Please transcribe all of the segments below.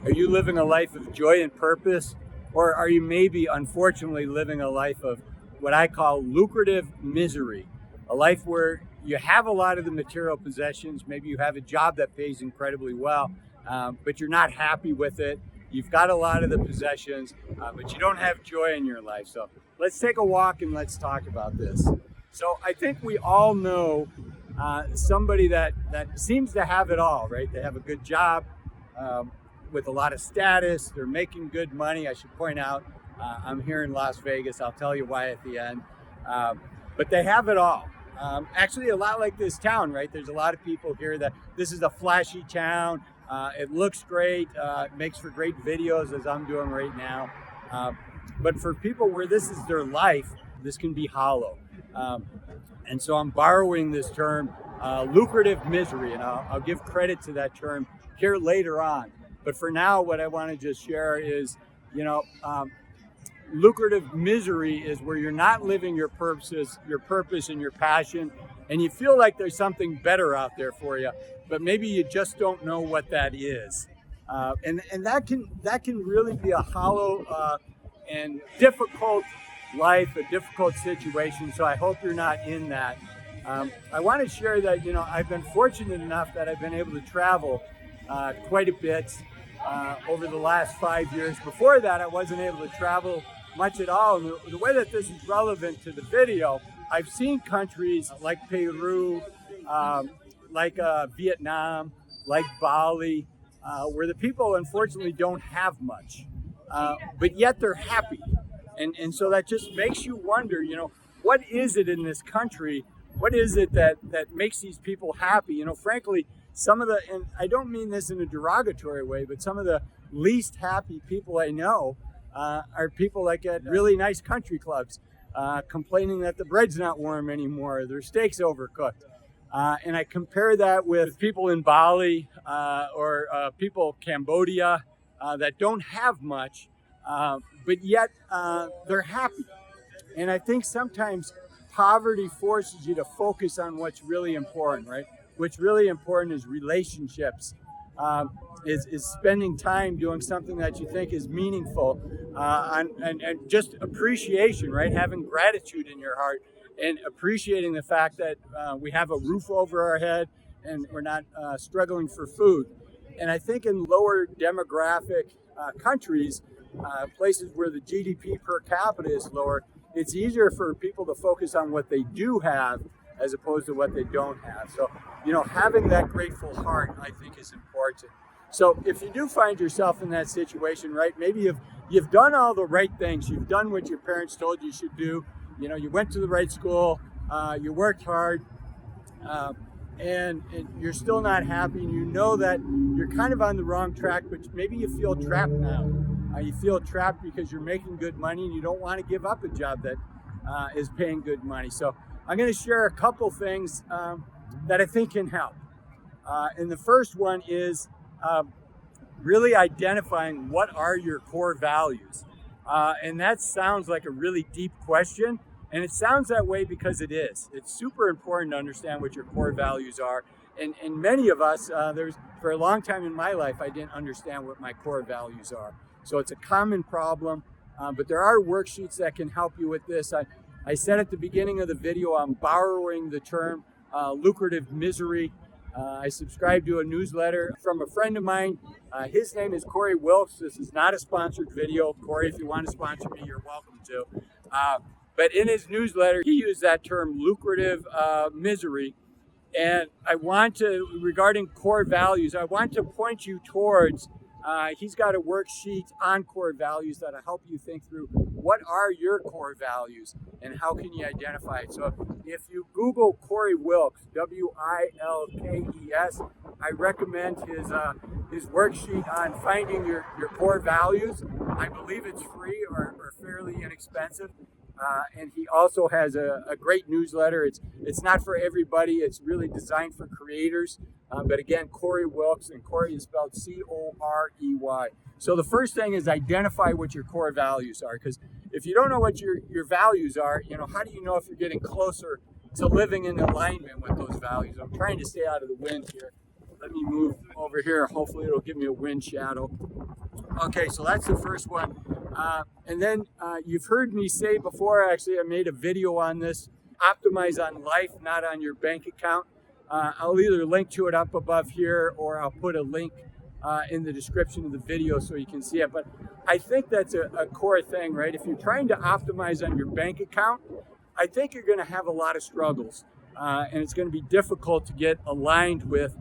Are you living a life of joy and purpose? Or are you maybe, unfortunately, living a life of what I call lucrative misery? A life where you have a lot of the material possessions. Maybe you have a job that pays incredibly well, but you're not happy with it. You've got a lot of the possessions, but you don't have joy in your life. So let's take a walk and let's talk about this. So I think we all know somebody that seems to have it all, right? They have a good job with a lot of status. They're making good money. I should point out, I'm here in Las Vegas. I'll tell you why at the end. But they have it all. Actually, a lot like this town, right? There's a lot of people here that this is a flashy town. It looks great. It makes for great videos, as I'm doing right now. But for people where this is their life, this can be hollow. And so I'm borrowing this term, lucrative misery, and I'll give credit to that term here later on. But for now, what I want to just share is, lucrative misery is where you're not living your purpose and your passion, and you feel like there's something better out there for you, but maybe you just don't know what that is. And that can really be a hollow and difficult life, a difficult situation. So I hope you're not in that. I want to share that, I've been fortunate enough that I've been able to travel quite a bit over the last 5 years. Before that, I wasn't able to travel much at all. And the way that this is relevant to the video, I've seen countries like Peru, like Vietnam, like Bali, where the people unfortunately don't have much, but yet they're happy. And so that just makes you wonder, what is it in this country? What is it that makes these people happy? Frankly, some of and I don't mean this in a derogatory way, but some of the least happy people I know are people like at really nice country clubs, complaining that the bread's not warm anymore, their steak's overcooked. And I compare that with people in Bali or people Cambodia that don't have much, but yet they're happy. And I think sometimes poverty forces you to focus on what's really important, right? What's really important is relationships, is spending time doing something that you think is meaningful, and just appreciation, right? Having gratitude in your heart and appreciating the fact that we have a roof over our head and we're not struggling for food. And I think in lower demographic countries, places where the GDP per capita is lower, it's easier for people to focus on what they do have as opposed to what they don't have. So, having that grateful heart, I think, is important. So if you do find yourself in that situation, right, maybe you've done all the right things. You've done what your parents told you should do. You went to the right school, you worked hard, and you're still not happy, and you know that you're kind of on the wrong track, but maybe you feel trapped now. You feel trapped because you're making good money and you don't want to give up a job that is paying good money. So I'm going to share a couple things that I think can help. And the first one is really identifying what are your core values. And that sounds like a really deep question. And it sounds that way because it is. It's super important to understand what your core values are. And many of us, for a long time in my life, I didn't understand what my core values are. So it's a common problem, but there are worksheets that can help you with this. I said at the beginning of the video, I'm borrowing the term lucrative misery. I subscribe to a newsletter from a friend of mine. His name is Corey Wilkes. This is not a sponsored video. Corey, if you want to sponsor me, you're welcome to. But in his newsletter, he used that term lucrative misery. And I want to, regarding core values, I want to point you towards he's got a worksheet on core values that'll help you think through what are your core values and how can you identify it. So if you Google Corey Wilkes, Wilkes, I recommend his worksheet on finding your core values. I believe it's free or fairly inexpensive. And he also has a great newsletter. It's not for everybody. It's really designed for creators. But again, Corey Wilkes, and Corey is spelled Corey. So the first thing is identify what your core values are. Because if you don't know what your values are, how do you know if you're getting closer to living in alignment with those values? I'm trying to stay out of the wind here. Let me move over here. Hopefully it'll give me a wind shadow. Okay, so that's the first one. And then you've heard me say before, actually, I made a video on this, optimize on life, not on your bank account. I'll either link to it up above here or I'll put a link in the description of the video so you can see it. But I think that's a core thing, right? If you're trying to optimize on your bank account, I think you're going to have a lot of struggles. And it's going to be difficult to get aligned with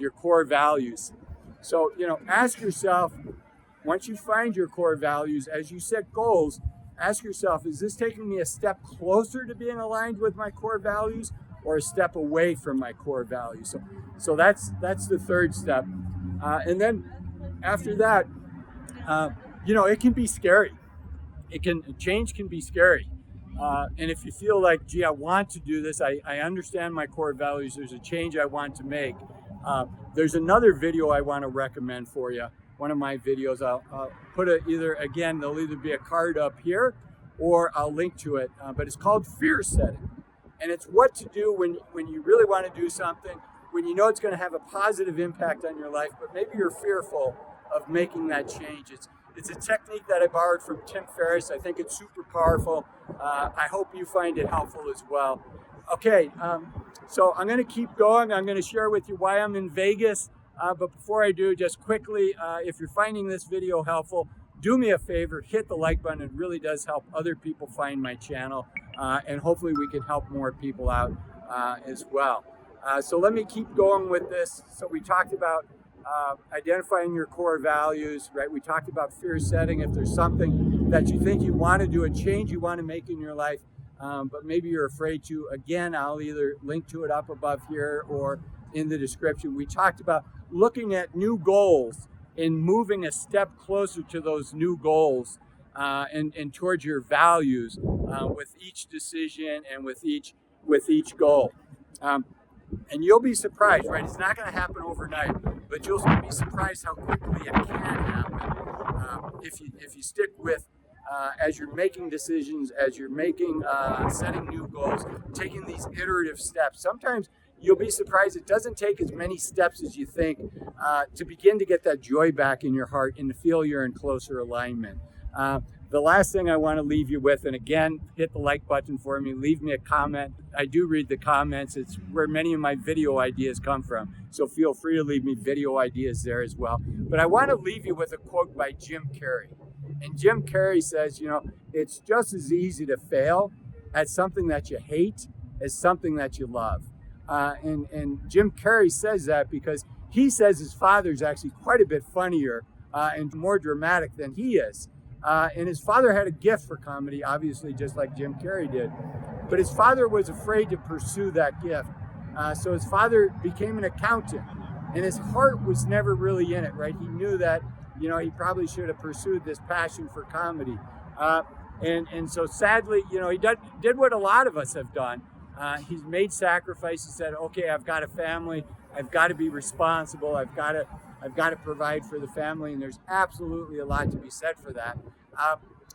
your core values. So, ask yourself, once you find your core values, as you set goals, ask yourself, is this taking me a step closer to being aligned with my core values or a step away from my core values? So that's the third step. And then after that, it can be scary. Change can be scary. And if you feel like, gee, I want to do this, I understand my core values, there's a change I want to make. There's another video I want to recommend for you. One of my videos, I'll put there'll either be a card up here or I'll link to it, but it's called fear setting. And it's what to do when you really want to do something, when you know it's going to have a positive impact on your life, but maybe you're fearful of making that change. It's a technique that I borrowed from Tim Ferriss. I think it's super powerful. I hope you find it helpful as well. Okay, so I'm going to keep going. I'm going to share with you why I'm in Vegas. But before I do, just quickly, if you're finding this video helpful, do me a favor, hit the like button. It really does help other people find my channel. And hopefully we can help more people out as well. So let me keep going with this. So we talked about identifying your core values, right? We talked about fear setting. If there's something that you think you want to do, a change you want to make in your life, but maybe you're afraid to, again, I'll either link to it up above here or in the description. We talked about looking at new goals and moving a step closer to those new goals and towards your values with each decision and with each goal. And you'll be surprised, right? It's not going to happen overnight, but you'll be surprised how quickly it can happen if you stick with as you're making decisions, as you're making setting new goals, taking these iterative steps. Sometimes you'll be surprised it doesn't take as many steps as you think to begin to get that joy back in your heart and to feel you're in closer alignment. The last thing I want to leave you with, and again, hit the like button for me, leave me a comment. I do read the comments. It's where many of my video ideas come from. So feel free to leave me video ideas there as well. But I want to leave you with a quote by Jim Carrey. And Jim Carrey says, it's just as easy to fail at something that you hate as something that you love. And Jim Carrey says that because he says his father's actually quite a bit funnier and more dramatic than he is. And his father had a gift for comedy, obviously, just like Jim Carrey did. But his father was afraid to pursue that gift. So his father became an accountant. And his heart was never really in it, right? He knew that, he probably should have pursued this passion for comedy. And so sadly, he did what a lot of us have done. He's made sacrifices, said, okay, I've got a family. I've got to be responsible. I've got to provide for the family, and there's absolutely a lot to be said for that.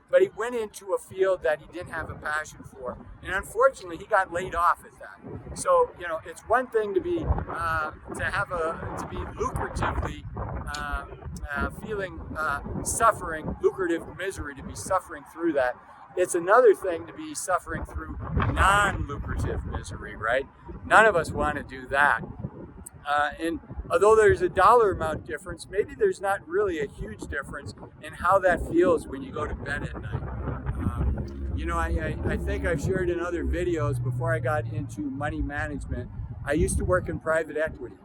But he went into a field that he didn't have a passion for, and unfortunately, he got laid off at that. So, it's one thing to be lucratively feeling suffering, lucrative misery, to be suffering through that. It's another thing to be suffering through non-lucrative misery, right? None of us want to do that. And although there's a dollar amount difference, maybe there's not really a huge difference in how that feels when you go to bed at night. I think I've shared in other videos before I got into money management, I used to work in private equity.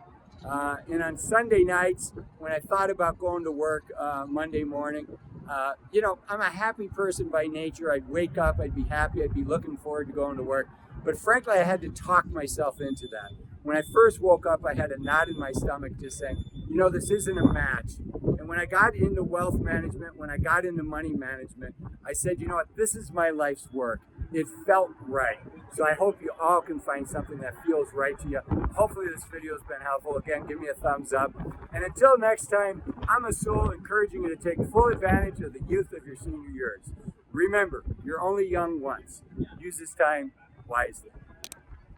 And on Sunday nights, when I thought about going to work Monday morning, I'm a happy person by nature. I'd wake up, I'd be happy, I'd be looking forward to going to work. But frankly, I had to talk myself into that. When I first woke up, I had a knot in my stomach just saying, this isn't a match. And when I got into wealth management, when I got into money management, I said, this is my life's work. It felt right. So I hope you all can find something that feels right to you. Hopefully this video has been helpful. Again, give me a thumbs up. And until next time, I'm Azul, encouraging you to take full advantage of the youth of your senior years. Remember, you're only young once. Use this time wisely.